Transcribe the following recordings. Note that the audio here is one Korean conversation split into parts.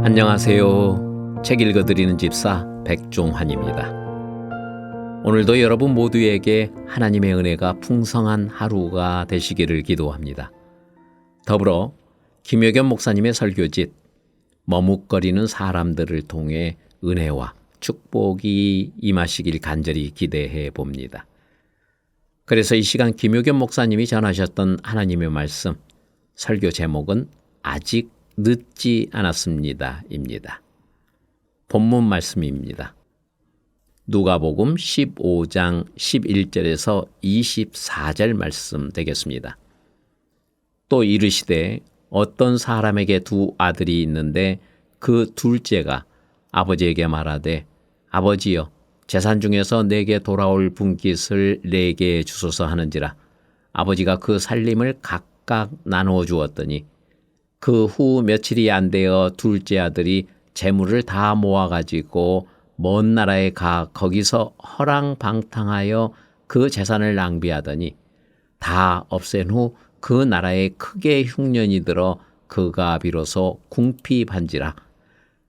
안녕하세요. 책 읽어드리는 집사 백종환입니다. 오늘도 여러분 모두에게 하나님의 은혜가 풍성한 하루가 되시기를 기도합니다. 더불어 김효겸 목사님의 설교집 머뭇거리는 사람들을 통해 은혜와 축복이 임하시길 간절히 기대해 봅니다. 그래서 이 시간 김효겸 목사님이 전하셨던 하나님의 말씀, 설교 제목은 아직 늦지 않았습니다 입니다. 본문 말씀입니다. 누가복음 15장 11절에서 24절 말씀 되겠습니다. 또 이르시되 어떤 사람에게 두 아들이 있는데 그 둘째가 아버지에게 말하되 아버지여 재산 중에서 내게 돌아올 분깃을 내게 주소서 하는지라. 아버지가 그 살림을 각각 나누어 주었더니 그 후 며칠이 안 되어 둘째 아들이 재물을 다 모아가지고 먼 나라에 가 거기서 허랑방탕하여 그 재산을 낭비하더니 다 없앤 후 그 나라에 크게 흉년이 들어 그가 비로소 궁핍한지라.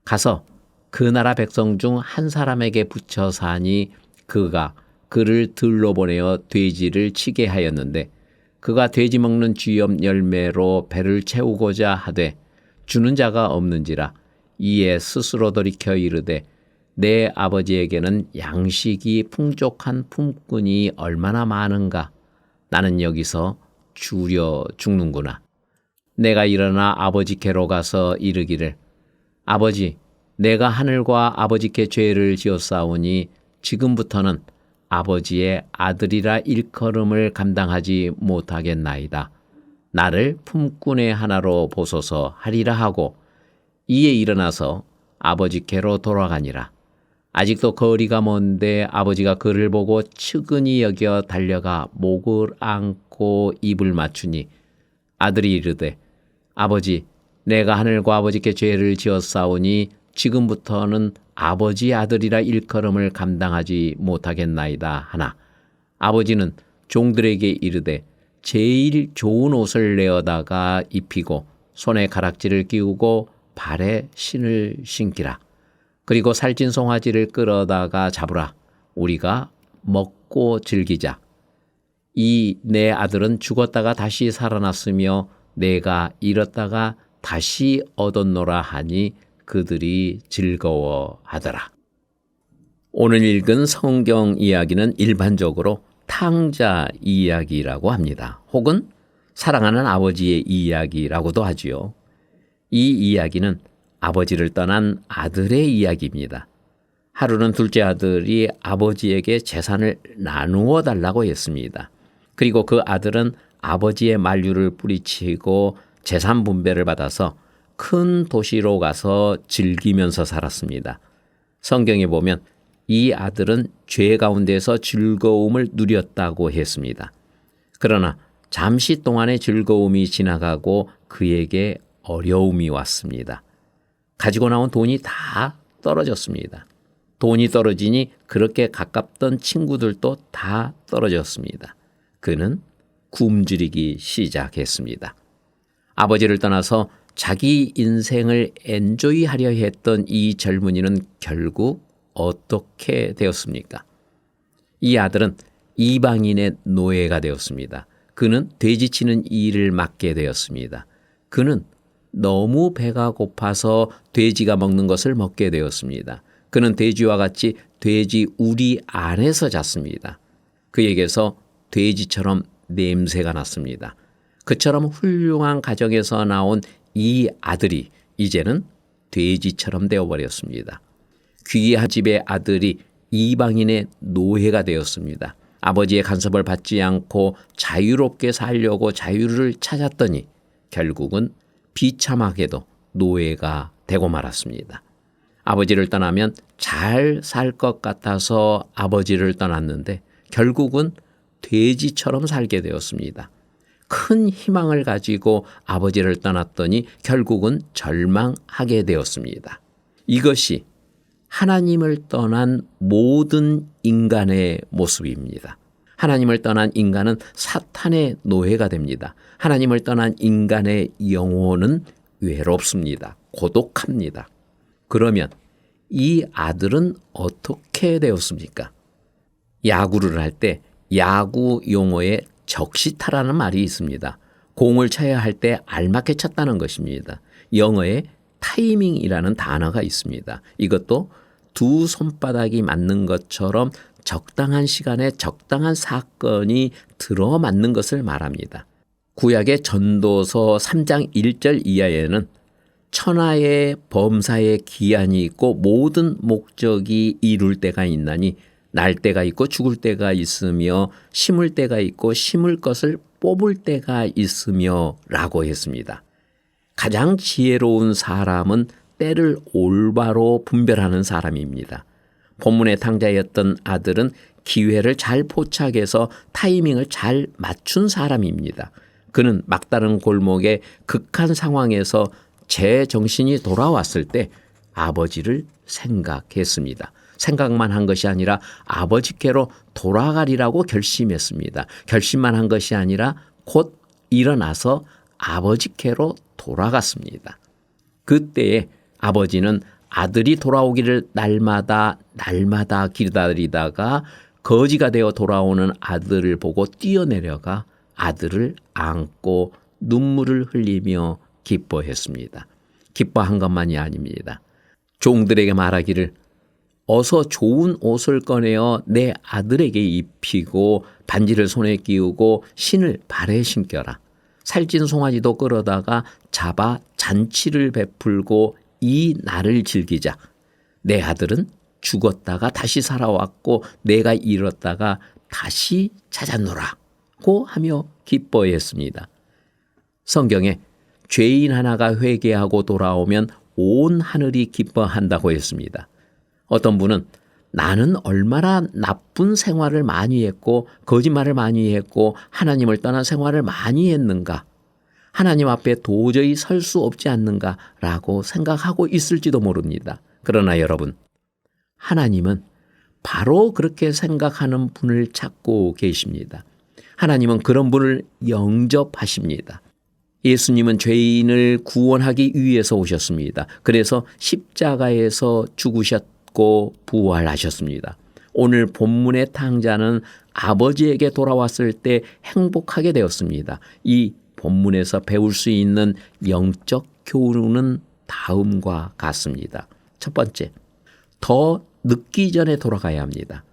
가서 그 나라 백성 중 한 사람에게 붙여 사니 그가 그를 들러 보내어 돼지를 치게 하였는데 그가 돼지 먹는 쥐염 열매로 배를 채우고자 하되 주는 자가 없는지라. 이에 스스로 돌이켜 이르되 내 아버지에게는 양식이 풍족한 품꾼이 얼마나 많은가. 나는 여기서 주려 죽는구나. 내가 일어나 아버지께로 가서 이르기를 아버지 내가 하늘과 아버지께 죄를 지었사오니 지금부터는 아버지의 아들이라 일컬음을 감당하지 못하겠나이다. 나를 품꾼의 하나로 보소서 하리라 하고 이에 일어나서 아버지께로 돌아가니라. 아직도 거리가 먼데 아버지가 그를 보고 측은히 여겨 달려가 목을 안고 입을 맞추니 아들이 이르되 아버지 내가 하늘과 아버지께 죄를 지었사오니 지금부터는 아버지 아들이라 일컬음을 감당하지 못하겠나이다 하나 아버지는 종들에게 이르되 제일 좋은 옷을 내어다가 입히고 손에 가락지를 끼우고 발에 신을 신기라. 그리고 살찐 송아지를 끌어다가 잡으라. 우리가 먹고 즐기자. 이 내 아들은 죽었다가 다시 살아났으며 내가 잃었다가 다시 얻었노라 하니 그들이 즐거워하더라. 오늘 읽은 성경 이야기는 일반적으로 탕자 이야기라고 합니다. 혹은 사랑하는 아버지의 이야기라고도 하지요. 이 이야기는 아버지를 떠난 아들의 이야기입니다. 하루는 둘째 아들이 아버지에게 재산을 나누어 달라고 했습니다. 그리고 그 아들은 아버지의 만류를 뿌리치고 재산 분배를 받아서 큰 도시로 가서 즐기면서 살았습니다. 성경에 보면 이 아들은 죄 가운데서 즐거움을 누렸다고 했습니다. 그러나 잠시 동안의 즐거움이 지나가고 그에게 어려움이 왔습니다. 가지고 나온 돈이 다 떨어졌습니다. 돈이 떨어지니 그렇게 가깝던 친구들도 다 떨어졌습니다. 그는 굶주리기 시작했습니다. 아버지를 떠나서 자기 인생을 엔조이하려 했던 이 젊은이는 결국 어떻게 되었습니까? 이 아들은 이방인의 노예가 되었습니다. 그는 돼지치는 일을 맡게 되었습니다. 그는 너무 배가 고파서 돼지가 먹는 것을 먹게 되었습니다. 그는 돼지와 같이 돼지 우리 안에서 잤습니다. 그에게서 돼지처럼 냄새가 났습니다. 그처럼 훌륭한 가정에서 나온 이 아들이 이제는 돼지처럼 되어버렸습니다. 귀한 집의 아들이 이방인의 노예가 되었습니다. 아버지의 간섭을 받지 않고 자유롭게 살려고 자유를 찾았더니 결국은 비참하게도 노예가 되고 말았습니다. 아버지를 떠나면 잘 살 것 같아서 아버지를 떠났는데 결국은 돼지처럼 살게 되었습니다. 큰 희망을 가지고 아버지를 떠났더니 결국은 절망하게 되었습니다. 이것이 하나님을 떠난 모든 인간의 모습입니다. 하나님을 떠난 인간은 사탄의 노예가 됩니다. 하나님을 떠난 인간의 영혼은 외롭습니다. 고독합니다. 그러면 이 아들은 어떻게 되었습니까? 야구를 할 때 야구 용어에 적시타라는 말이 있습니다. 공을 쳐야 할 때 알맞게 쳤다는 것입니다. 영어에 타이밍이라는 단어가 있습니다. 이것도 두 손바닥이 맞는 것처럼 적당한 시간에 적당한 사건이 들어맞는 것을 말합니다. 구약의 전도서 3장 1절 이하에는 천하의 범사의 기한이 있고 모든 목적이 이룰 때가 있나니 날 때가 있고 죽을 때가 있으며 심을 때가 있고 심을 것을 뽑을 때가 있으며 라고 했습니다. 가장 지혜로운 사람은 때를 올바로 분별하는 사람입니다. 본문의 탕자였던 아들은 기회를 잘 포착해서 타이밍을 잘 맞춘 사람입니다. 그는 막다른 골목의 극한 상황에서 제 정신이 돌아왔을 때 아버지를 생각했습니다. 생각만 한 것이 아니라 아버지께로 돌아가리라고 결심했습니다. 결심만 한 것이 아니라 곧 일어나서 아버지께로 돌아갔습니다. 그때에 아버지는 아들이 돌아오기를 날마다 기다리다가 거지가 되어 돌아오는 아들을 보고 뛰어내려가 아들을 안고 눈물을 흘리며 기뻐했습니다. 기뻐한 것만이 아닙니다. 종들에게 말하기를 어서 좋은 옷을 꺼내어 내 아들에게 입히고 반지를 손에 끼우고 신을 발에 신겨라. 살찐 송아지도 끌어다가 잡아 잔치를 베풀고 이 날을 즐기자. 내 아들은 죽었다가 다시 살아왔고 내가 잃었다가 다시 찾았노라고 하며 기뻐했습니다. 성경에 죄인 하나가 회개하고 돌아오면 온 하늘이 기뻐한다고 했습니다. 어떤 분은 나는 얼마나 나쁜 생활을 많이 했고 거짓말을 많이 했고 하나님을 떠난 생활을 많이 했는가, 하나님 앞에 도저히 설 수 없지 않는가라고 생각하고 있을지도 모릅니다. 그러나 여러분, 하나님은 바로 그렇게 생각하는 분을 찾고 계십니다. 하나님은 그런 분을 영접하십니다. 예수님은 죄인을 구원하기 위해서 오셨습니다. 그래서 십자가에서 죽으셨고 부활하셨습니다. 오늘 본문의 탕자는 아버지에게 돌아왔을 때 행복하게 되었습니다. 이 본문에서 배울 수 있는 영적 교훈은 다음과 같습니다. 첫 번째, 더 늦기 전에 돌아가야 합니다.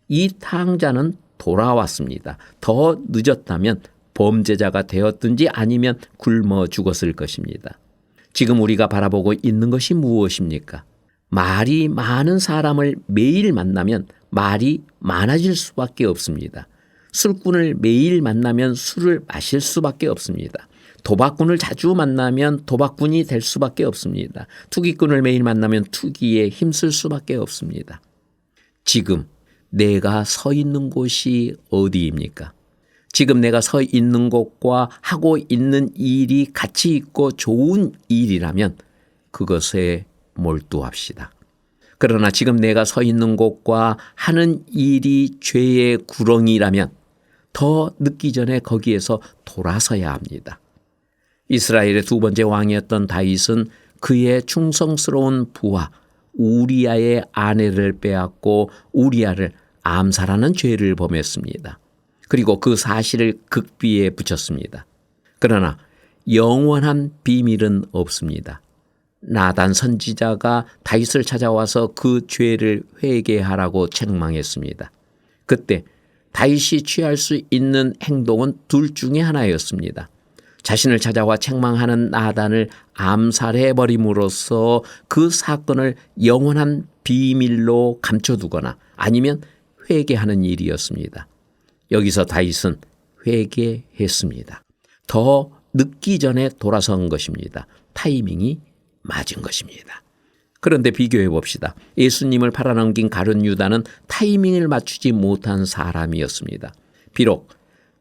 이 탕자는 돌아왔습니다. 더 늦었다면 범죄자가 되었든지 아니면 굶어 죽었을 것입니다. 지금 우리가 바라보고 있는 것이 무엇입니까? 말이 많은 사람을 매일 만나면 말이 많아질 수밖에 없습니다. 술꾼을 매일 만나면 술을 마실 수밖에 없습니다. 도박꾼을 자주 만나면 도박꾼이 될 수밖에 없습니다. 투기꾼을 매일 만나면 투기에 힘쓸 수밖에 없습니다. 지금 내가 서 있는 곳이 어디입니까? 지금 내가 서 있는 곳과 하고 있는 일이 가치 있고 좋은 일이라면 그것에 몰두합시다. 그러나 지금 내가 서 있는 곳과 하는 일이 죄의 구렁이라면 더 늦기 전에 거기에서 돌아서야 합니다. 이스라엘의 두 번째 왕이었던 다윗은 그의 충성스러운 부하 우리아의 아내를 빼앗고 우리아를 암살하는 죄를 범했습니다. 그리고 그 사실을 극비에 붙였습니다. 그러나 영원한 비밀은 없습니다. 나단 선지자가 다윗을 찾아와서 그 죄를 회개하라고 책망했습니다. 그때 다윗이 취할 수 있는 행동은 둘 중에 하나였습니다. 자신을 찾아와 책망하는 나단을 암살해버림으로써 그 사건을 영원한 비밀로 감춰두거나 아니면 회개하는 일이었습니다. 여기서 다윗은 회개했습니다. 더 늦기 전에 돌아선 것입니다. 타이밍이 맞은 것입니다. 그런데 비교해 봅시다. 예수님을 팔아넘긴 가룟 유다는 타이밍을 맞추지 못한 사람이었습니다. 비록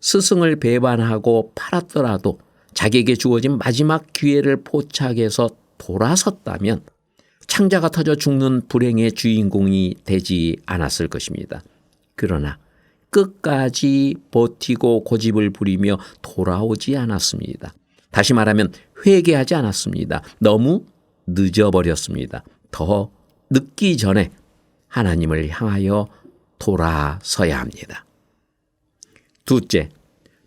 스승을 배반하고 팔았더라도 자기에게 주어진 마지막 기회를 포착해서 돌아섰다면 창자가 터져 죽는 불행의 주인공이 되지 않았을 것입니다. 그러나 끝까지 버티고 고집을 부리며 돌아오지 않았습니다. 다시 말하면 회개하지 않았습니다. 너무 늦어버렸습니다. 더 늦기 전에 하나님을 향하여 돌아서야 합니다. 둘째,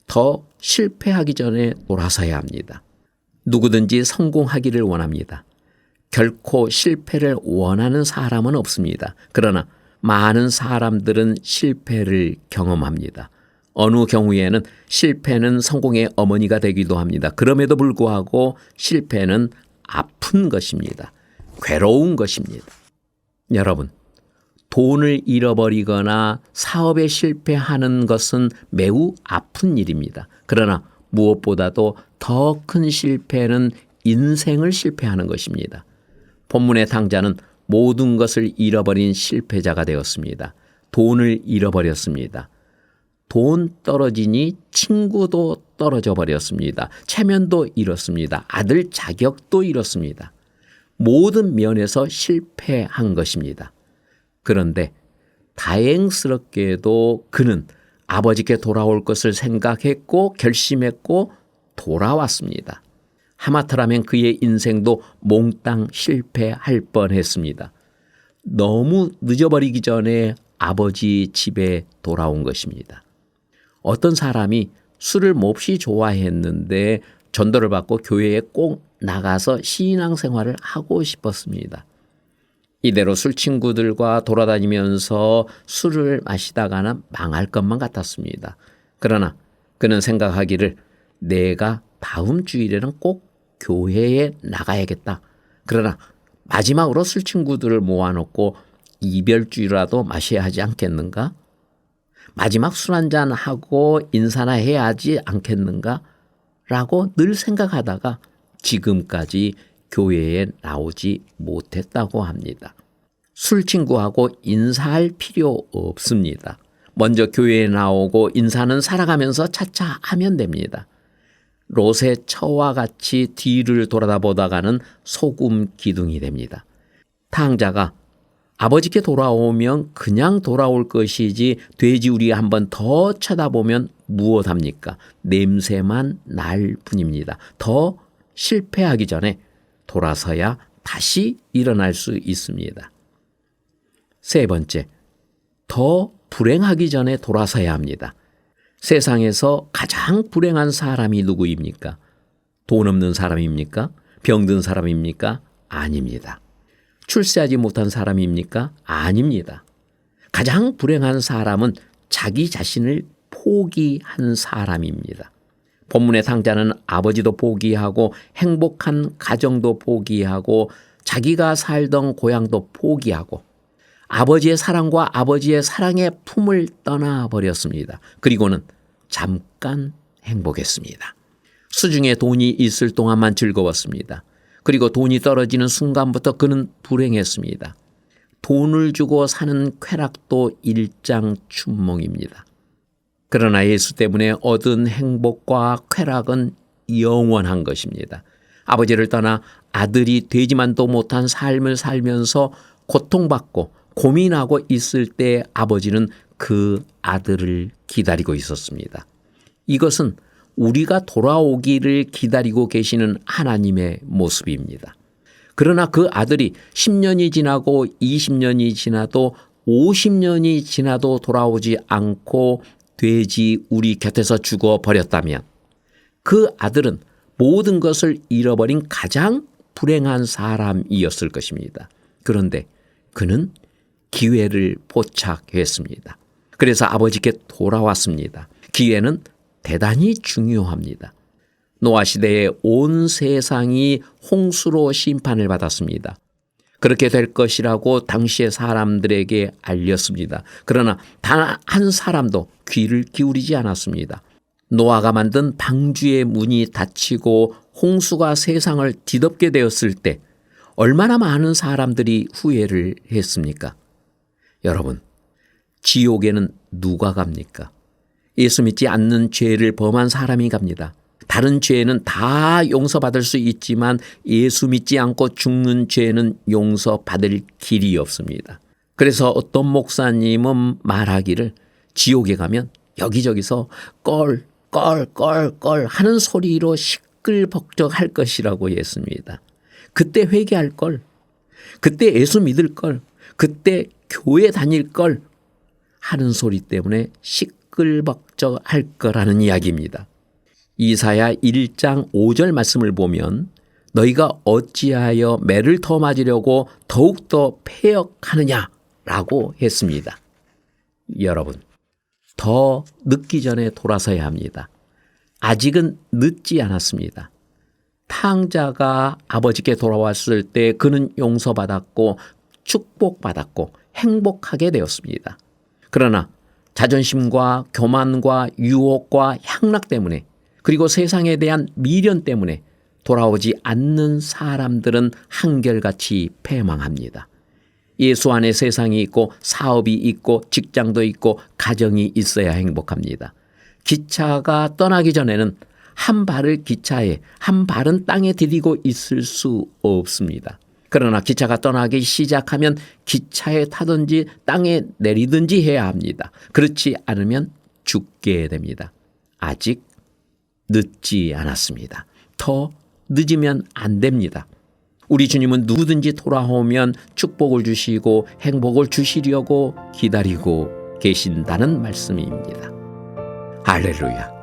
더 실패하기 전에 돌아서야 합니다. 누구든지 성공하기를 원합니다. 결코 실패를 원하는 사람은 없습니다. 그러나 많은 사람들은 실패를 경험합니다. 어느 경우에는 실패는 성공의 어머니가 되기도 합니다. 그럼에도 불구하고 실패는 아픈 것입니다. 괴로운 것입니다. 여러분, 돈을 잃어버리거나 사업에 실패하는 것은 매우 아픈 일입니다. 그러나 무엇보다도 더 큰 실패는 인생을 실패하는 것입니다. 본문의 탕자는 모든 것을 잃어버린 실패자가 되었습니다. 돈을 잃어버렸습니다. 돈 떨어지니 친구도 떨어져 버렸습니다. 체면도 잃었습니다. 아들 자격도 잃었습니다. 모든 면에서 실패한 것입니다. 그런데 다행스럽게도 그는 아버지께 돌아올 것을 생각했고 결심했고 돌아왔습니다. 하마터라면 그의 인생도 몽땅 실패할 뻔했습니다. 너무 늦어버리기 전에 아버지 집에 돌아온 것입니다. 어떤 사람이 술을 몹시 좋아했는데 전도를 받고 교회에 꼭 나가서 신앙생활을 하고 싶었습니다. 이대로 술 친구들과 돌아다니면서 술을 마시다가는 망할 것만 같았습니다. 그러나 그는 생각하기를 내가 다음 주일에는 꼭 교회에 나가야겠다. 그러나 마지막으로 술 친구들을 모아놓고 이별주라도 마셔야 하지 않겠는가? 마지막 술 한잔 하고 인사나 해야 하지 않겠는가? 라고 늘 생각하다가 지금까지 교회에 나오지 못했다고 합니다. 술 친구하고 인사할 필요 없습니다. 먼저 교회에 나오고 인사는 살아가면서 차차 하면 됩니다. 롯의 처와 같이 뒤를 돌아다보다가는 소금 기둥이 됩니다. 탕자가 아버지께 돌아오면 그냥 돌아올 것이지 돼지우리 한 번 더 쳐다보면 무엇합니까? 냄새만 날 뿐입니다. 더 실패하기 전에 돌아서야 다시 일어날 수 있습니다. 세 번째, 더 불행하기 전에 돌아서야 합니다. 세상에서 가장 불행한 사람이 누구입니까? 돈 없는 사람입니까? 병든 사람입니까? 아닙니다. 출세하지 못한 사람입니까? 아닙니다. 가장 불행한 사람은 자기 자신을 포기한 사람입니다. 본문의 탕자는 아버지도 포기하고 행복한 가정도 포기하고 자기가 살던 고향도 포기하고 아버지의 사랑과 아버지의 사랑의 품을 떠나버렸습니다. 그리고는 잠깐 행복했습니다. 수중에 돈이 있을 동안만 즐거웠습니다. 그리고 돈이 떨어지는 순간부터 그는 불행했습니다. 돈을 주고 사는 쾌락도 일장춘몽입니다. 그러나 예수 때문에 얻은 행복과 쾌락은 영원한 것입니다. 아버지를 떠나 아들이 되지만도 못한 삶을 살면서 고통받고 고민하고 있을 때 아버지는 그 아들을 기다리고 있었습니다. 이것은 우리가 돌아오기를 기다리고 계시는 하나님의 모습입니다. 그러나 그 아들이 10년이 지나고 20년이 지나도 50년이 지나도 돌아오지 않고 돼지 우리 곁에서 죽어버렸다면 그 아들은 모든 것을 잃어버린 가장 불행한 사람이었을 것입니다. 그런데 그는 기회를 포착했습니다. 그래서 아버지께 돌아왔습니다. 기회는 대단히 중요합니다. 노아 시대에 온 세상이 홍수로 심판을 받았습니다. 그렇게 될 것이라고 당시의 사람들에게 알렸습니다. 그러나 단 한 사람도 귀를 기울이지 않았습니다. 노아가 만든 방주의 문이 닫히고 홍수가 세상을 뒤덮게 되었을 때 얼마나 많은 사람들이 후회를 했습니까? 여러분, 지옥에는 누가 갑니까? 예수 믿지 않는 죄를 범한 사람이 갑니다. 다른 죄는 다 용서받을 수 있지만 예수 믿지 않고 죽는 죄는 용서받을 길이 없습니다. 그래서 어떤 목사님은 말하기를 지옥에 가면 여기저기서 껄 하는 소리로 시끌벅적할 것이라고 했습니다. 그때 회개할 걸. 그때 예수 믿을 걸, 그때 교회 다닐 걸 하는 소리 때문에 시끌벅적할 거라는 이야기입니다. 이사야 1장 5절 말씀을 보면 너희가 어찌하여 매를 더 맞으려고 더욱더 패역하느냐라고 했습니다. 여러분, 더 늦기 전에 돌아서야 합니다. 아직은 늦지 않았습니다. 탕자가 아버지께 돌아왔을 때 그는 용서받았고 축복받았고 행복하게 되었습니다. 그러나 자존심과 교만과 유혹과 향락 때문에 그리고 세상에 대한 미련 때문에 돌아오지 않는 사람들은 한결같이 패망합니다. 예수 안에 세상이 있고 사업이 있고 직장도 있고 가정이 있어야 행복합니다. 기차가 떠나기 전에는 한 발을 기차에 한 발은 땅에 디디고 있을 수 없습니다. 그러나 기차가 떠나기 시작하면 기차에 타든지 땅에 내리든지 해야 합니다. 그렇지 않으면 죽게 됩니다. 아직 늦지 않았습니다. 더 늦으면 안 됩니다. 우리 주님은 누구든지 돌아오면 축복을 주시고 행복을 주시려고 기다리고 계신다는 말씀입니다. 할렐루야.